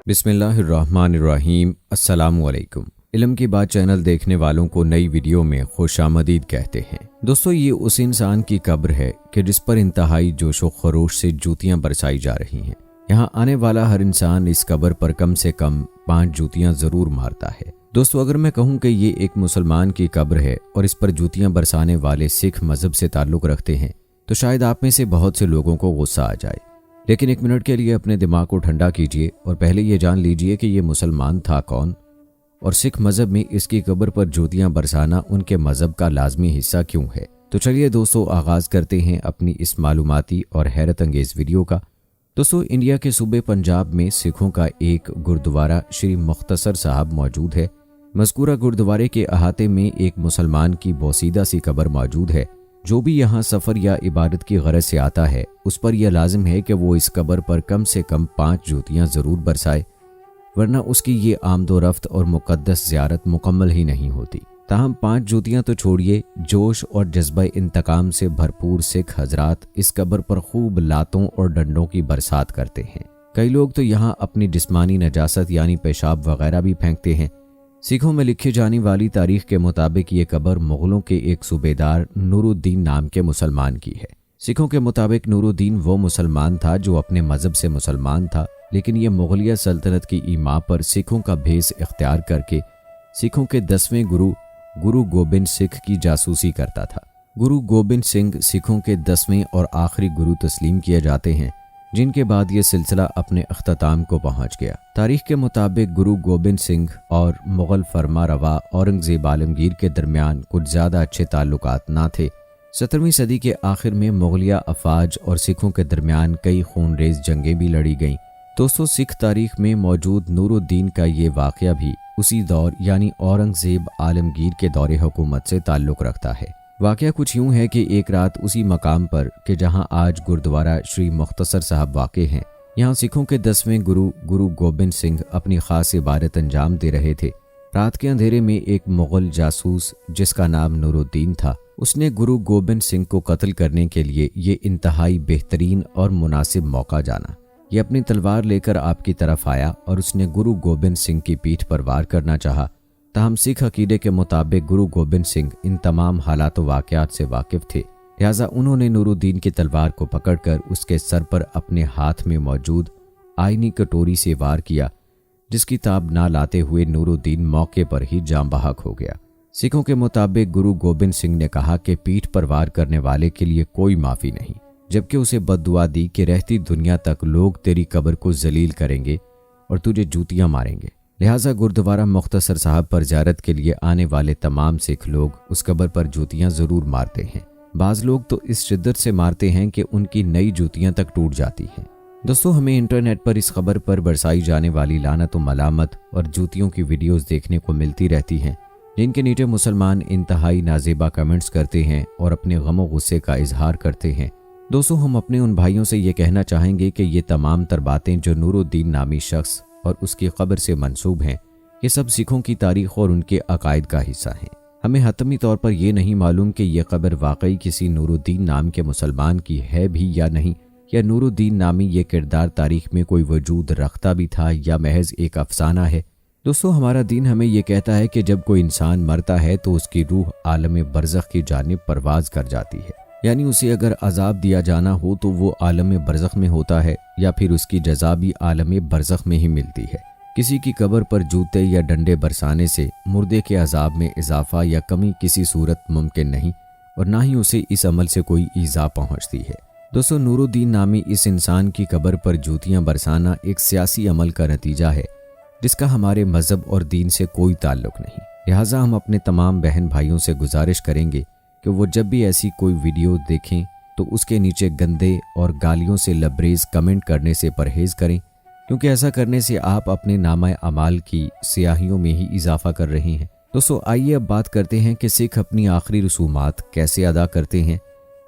बिस्मिल्लाहिर्रहमानिर्रहीम। अस्सलामुअलैकुम। इल्म की बात चैनल देखने वालों को नई वीडियो में खुशामदीद कहते हैं। दोस्तों, ये उस इंसान की कब्र है कि जिस पर इंतहाई जोशो खरोश से जूतियां बरसाई जा रही हैं। यहाँ आने वाला हर इंसान इस कब्र पर कम से कम 5 जूतियां जरूर मारता है। दोस्तों, अगर मैं कहूँ कि ये एक मुसलमान की कब्र है और इस पर जूतियां बरसाने वाले सिख मजहब से ताल्लुक़ रखते हैं तो शायद आप में से बहुत से लोगों को गुस्सा आ जाए, लेकिन एक मिनट के लिए अपने दिमाग को ठंडा कीजिए और पहले ये जान लीजिए कि ये मुसलमान था कौन और सिख मज़हब में इसकी कब्र पर जूतियां बरसाना उनके मज़हब का लाजमी हिस्सा क्यों है। तो चलिए दोस्तों, आगाज़ करते हैं अपनी इस मालूमाती और हैरत अंगेज़ वीडियो का। दोस्तों, इंडिया के सूबे पंजाब में सिखों का एक गुरुद्वारा श्री मुख्तसर साहब मौजूद है। मज़कूरा गुरुद्वारे के अहाते में एक मुसलमान की बोसीदा सी कब्र मौजूद है। जो भी यहाँ सफ़र या इबादत की गरज से आता है उस पर यह लाजिम है कि वो इस कब्र पर कम से कम 5 जूतियाँ ज़रूर बरसाए, वरना उसकी ये आमदोरफ्त और मुक़द्दस ज़ियारत मुकम्मल ही नहीं होती। ताहम 5 जूतियाँ तो छोड़िए, जोश और जज्बा इंतकाम से भरपूर सिख हजरात इस कब्र पर खूब लातों और डंडों की बरसात करते हैं। कई लोग तो यहाँ अपनी जिस्मानी नजासत यानी पेशाब वगैरह भी फेंकते हैं। सिखों में लिखी जाने वाली तारीख के मुताबिक ये कब्र मुग़लों के एक सूबेदार नूरुद्दीन नाम के मुसलमान की है। सिखों के मुताबिक नूरुद्दीन वो मुसलमान था जो अपने मज़हब से मुसलमान था, लेकिन ये मुग़लिया सल्तनत की ईमा पर सिखों का भेस इख्तियार करके सिखों के 10वें गुरु गोबिंद सिंह की जासूसी करता था। गुरु गोबिंद सिंह सिखों के 10वें और आखिरी गुरु तस्लीम किए जाते हैं, जिनके बाद ये सिलसिला अपने अख्ताम को पहुंच गया। तारीख के मुताबिक गुरु गोबिंद सिंह और मुग़ल फरमा रवा औरंगज़ेब आलमगीर के दरमियान कुछ ज़्यादा अच्छे ताल्लुकात ना थे। 17वीं सदी के आखिर में मुग़लिया अफवाज और सिखों के दरमियान कई खूनरेज़ जंगें भी लड़ी गईं। दोस्तों, सिख तारीख में मौजूद नूरुद्दीन का ये वाक़या भी उसी दौर यानी औरंगज़ेब आलमगीर के दौरे हुकूमत से ताल्लुक़ रखता है। वाक़या कुछ यूँ है कि एक रात उसी मकाम पर कि जहाँ आज गुरुद्वारा श्री मुख्तसर साहब वाक़े हैं, यहाँ सिखों के 10वें गुरु गोबिंद सिंह अपनी ख़ास इबादत अंजाम दे रहे थे। रात के अंधेरे में एक मुग़ल जासूस जिसका नाम नूरुद्दीन था, उसने गुरु गोबिंद सिंह को कत्ल करने के लिए ये इंतहाई बेहतरीन और मुनासिब मौका जाना। ये अपनी तलवार लेकर आपकी तरफ आया और उसने गुरु गोबिंद सिंह की पीठ पर वार करना चाहा। ताहम सिख अकीदे के मुताबिक गुरु गोबिंद सिंह इन तमाम हालात व वाक़यात से वाकिफ़ थे, लिहाजा उन्होंने नूरुद्दीन की तलवार को पकड़कर उसके सर पर अपने हाथ में मौजूद आईनी कटोरी से वार किया, जिसकी ताब ना लाते हुए नूरुद्दीन मौके पर ही जाम बहक हो गया। सिखों के मुताबिक गुरु गोबिंद सिंह ने कहा कि पीठ पर वार करने वाले के लिए कोई माफ़ी नहीं, जबकि उसे बद्दुआ दी कि रहती दुनिया तक लोग तेरी कब्र को जलील करेंगे और तुझे जूतियाँ मारेंगे। लिहाजा गुरुद्वारा मुख्तसर साहब पर ज़ियारत के लिए आने वाले तमाम सिख लोग उस कब्र पर जूतियाँ ज़रूर मारते हैं। बाज़ लोग तो इस शिद्दत से मारते हैं कि उनकी नई जूतियाँ तक टूट जाती हैं। दोस्तों, हमें इंटरनेट पर इस खबर पर बरसाई जाने वाली लानत व मलामत और जूतियों की वीडियोज़ देखने को मिलती रहती हैं, जिनके नीचे मुसलमान इंतहाई नाजेबा कमेंट्स करते हैं और अपने गम व गुस्से का इजहार करते हैं। दोस्तों, हम अपने उन भाइयों से ये कहना चाहेंगे कि ये तमाम तर बातें जो नूरुद्दीन नामी शख्स और उसकी कब्र से मंसूब हैं, ये सब सिखों की तारीख और उनके अकायद का हिस्सा हैं। हमें हतमी तौर पर यह नहीं मालूम कि यह कब्र वाकई किसी नूरुद्दीन नाम के मुसलमान की है भी या नहीं, या नूरुद्दीन नामी ये किरदार तारीख में कोई वजूद रखता भी था या महज एक अफसाना है। दोस्तों, हमारा दीन हमें यह कहता है कि जब कोई इंसान मरता है तो उसकी रूह आलम बरज़ख की जानिब परवाज़ कर जाती है, यानी उसे अगर अजाब दिया जाना हो तो वो आलम बरज़ख में होता है या फिर उसकी जज़ा भी आलम बरज़ख में ही मिलती है। किसी की कब्र पर जूते या डंडे बरसाने से मुर्दे के अजाब में इजाफा या कमी किसी सूरत मुमकिन नहीं और ना ही उसे इस अमल से कोई ईज़ा पहुँचती है। दोस्तों, नूरुद्दीन नामी इस इंसान की कब्र पर जूतियाँ बरसाना एक सियासी अमल का नतीजा है, जिसका हमारे मज़हब और दीन से कोई ताल्लुक़ नहीं। लिहाजा हम अपने तमाम बहन भाइयों से गुजारिश करेंगे कि वो जब भी ऐसी कोई वीडियो देखें तो उसके नीचे गंदे और गालियों से लबरेज कमेंट करने से परहेज़ करें, क्योंकि ऐसा करने से आप अपने नामाए अमाल की सियाहियों में ही इजाफा कर रहे हैं। दोस्तों, आइए अब बात करते हैं कि सिख अपनी आखिरी रसूमात कैसे अदा करते हैं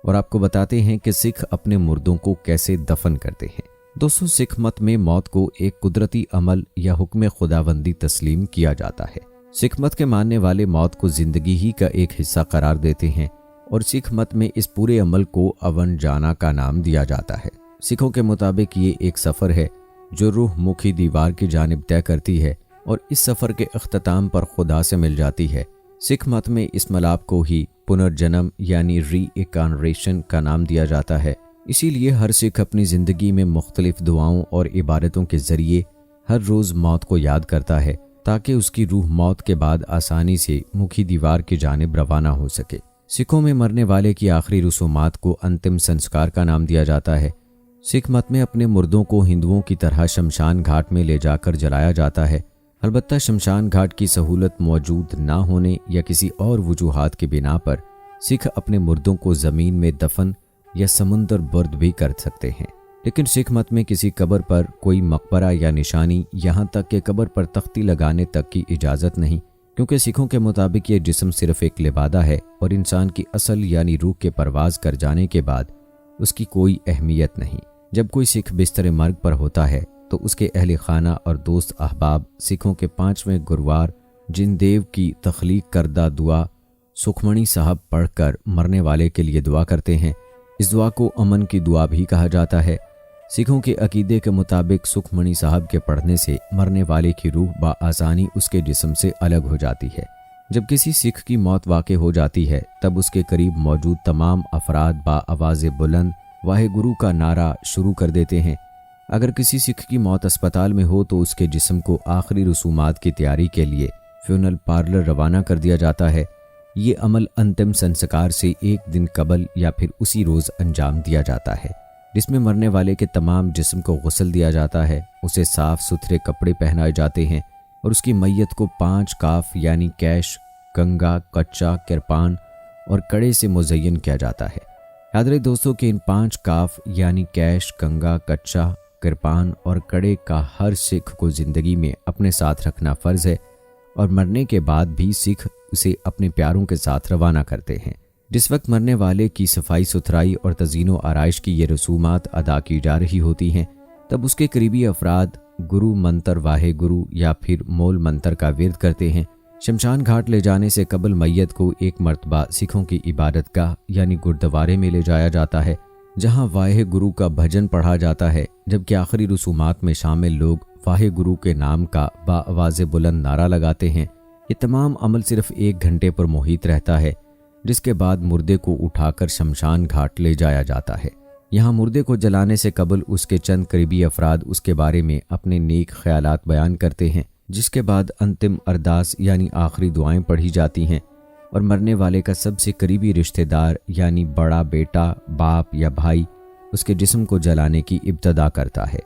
और आपको बताते हैं कि सिख अपने मुर्दों को कैसे दफन करते हैं। दोस्तों, सिख मत में मौत को एक कुदरती अमल या हुक्म खुदाबंदी तस्लीम किया जाता है। सिख मत के मानने वाले मौत को जिंदगी ही का एक हिस्सा करार देते हैं और सिख मत में इस पूरे अमल को अवन जाना का नाम दिया जाता है। सिखों के मुताबिक ये एक सफ़र है जो रूह मुखी दीवार की जानिब तय करती है और इस सफ़र के अख्ताम पर खुदा से मिल जाती है। सिख मत में इस मलाप को ही पुनर्जन्म यानी री इनकार्नेशन का नाम दिया जाता है। इसीलिए हर सिख अपनी ज़िंदगी में मुख्तलिफ दुआओं और इबादतों के ज़रिए हर रोज़ मौत को याद करता है ताकि उसकी रूह मौत के बाद आसानी से मुखी दीवार की जानिब रवाना हो सके। सिखों में मरने वाले की आखिरी रसूमात को अंतिम संस्कार का नाम दिया जाता है। सिख मत में अपने मुर्दों को हिंदुओं की तरह शमशान घाट में ले जाकर जलाया जाता है। अलबत्ता शमशान घाट की सहूलत मौजूद ना होने या किसी और वजूहात की बिना पर सिख अपने मुर्दों को ज़मीन में दफन या समुंदर बर्द भी कर सकते हैं। लेकिन सिख मत में किसी कब्र पर कोई मकबरा या निशानी, यहाँ तक कि कब्र पर तख्ती लगाने तक की इजाज़त नहीं, क्योंकि सिखों के मुताबिक ये जिस्म सिर्फ एक लिबादा है और इंसान की असल यानी रूह के परवाज़ कर जाने के बाद उसकी कोई अहमियत नहीं। जब कोई सिख बिस्तर मर्ग पर होता है तो उसके अहल खाना और दोस्त अहबाब सिखों के 5वें गुरुवार जिन देव की तख्लीक करदा दुआ सुखमणी साहब पढ़कर मरने वाले के लिए दुआ करते हैं। इस दुआ को अमन की दुआ भी कहा जाता है। सिखों के अकीदे के मुताबिक सुखमणी साहब के पढ़ने से मरने वाले की रूह बाआसानी उसके जिस्म से अलग हो जाती है। जब किसी सिख की मौत वाक़ हो जाती है तब उसके करीब मौजूद तमाम अफराद बाआवाज़ बुलंद वाहे गुरु का नारा शुरू कर देते हैं। अगर किसी सिख की मौत अस्पताल में हो तो उसके जिस्म को आखिरी रसूमात की तैयारी के लिए फ्यूनल पार्लर रवाना कर दिया जाता है। ये अमल अंतिम संस्कार से एक दिन कबल या फिर उसी रोज़ अंजाम दिया जाता है, जिसमें मरने वाले के तमाम जिस्म को गुस्ल दिया जाता है, उसे साफ़ सुथरे कपड़े पहनाए जाते हैं और उसकी मैयत को 5 काफ यानी कैश, कंगा, कच्चा, किरपान और कड़े से मुज़य्यन किया जाता है। याद रहे दोस्तों कि इन 5 काफ यानी कैश, कंगा, कच्चा, किरपान और कड़े का हर सिख को ज़िंदगी में अपने साथ रखना फ़र्ज़ है और मरने के बाद भी सिख उसे अपने प्यारों के साथ रवाना करते हैं। जिस वक्त मरने वाले की सफाई सुथराई और तज़ीनो आराइश की ये रसूमात अदा की जा रही होती हैं, तब उसके करीबी अफराद गुरु मंत्र, वाहे गुरु या फिर मोल मंत्र का विर्द करते हैं। शमशान घाट ले जाने से कबल मैयत को एक मर्तबा सिखों की इबादत गाह यानी गुरुद्वारे में ले जाया जाता है, जहां वाहे गुरु का भजन पढ़ा जाता है, जबकि आखिरी रसूमात में शामिल लोग वाहे गुरु के नाम का बाआवाज़ बुलंद नारा लगाते हैं। ये तमाम अमल सिर्फ 1 घंटे पर मोहित रहता है, जिसके बाद मुर्दे को उठाकर शमशान घाट ले जाया जाता है। यहाँ मुर्दे को जलाने से कबल उसके चंद करीबी अफराद उसके बारे में अपने नेक ख्यालात बयान करते हैं, जिसके बाद अंतिम अरदास यानी आखिरी दुआएं पढ़ी जाती हैं और मरने वाले का सबसे करीबी रिश्तेदार यानी बड़ा बेटा, बाप या भाई उसके जिस्म को जलाने की इब्तदा करता है।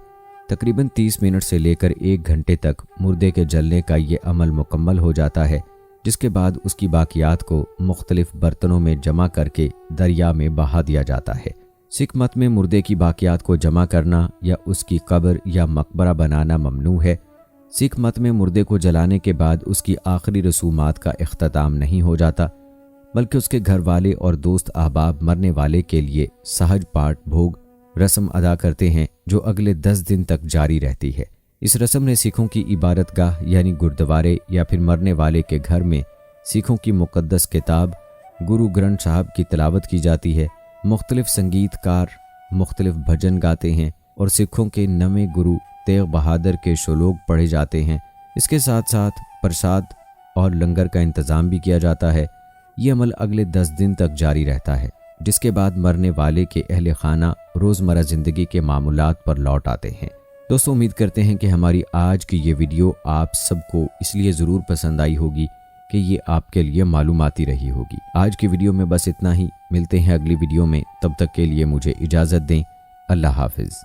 तकरीबन 30 मिनट से लेकर 1 घंटे तक मुर्दे के जलने का ये अमल मुकम्मल हो जाता है, जिसके बाद उसकी बाकियात को मुख्तलिफ बर्तनों में जमा करके दरिया में बहा दिया जाता है। सिख मत में मुर्दे की बाकियात को जमा करना या उसकी कब्र या मकबरा बनाना ममनू है। सिख मत में मुर्दे को जलाने के बाद उसकी आखिरी रसूमात का इख्तिताम नहीं हो जाता, बल्कि उसके घर वाले और दोस्त अहबाब मरने वाले के लिए सहज पाठ भोग रस्म अदा करते हैं, जो अगले 10 दिन तक जारी रहती है। इस रस्म में सिखों की इबादत गाह यानी गुरुद्वारे या फिर मरने वाले के घर में सिखों की मुक़द्दस किताब गुरु ग्रंथ साहब की तिलावत की जाती है। मुख्तलिफ संगीतकार मुख्तलिफ भजन गाते हैं और सिखों के नवे गुरु तेग बहादुर के शोलोग पढ़े जाते हैं। इसके साथ साथ प्रसाद और लंगर का इंतज़ाम भी किया जाता है। ये अमल अगले 10 दिन तक जारी रहता है, जिसके बाद मरने वाले के अहले खाना रोज़मर्रा ज़िंदगी के मामूलात पर लौट आते हैं। दोस्तों, उम्मीद करते हैं कि हमारी आज की ये वीडियो आप सबको इसलिए ज़रूर पसंद आई होगी कि ये आपके लिए मालूमाती रही होगी। आज की वीडियो में बस इतना ही। मिलते हैं अगली वीडियो में, तब तक के लिए मुझे इजाज़त दें। अल्लाह हाफिज़।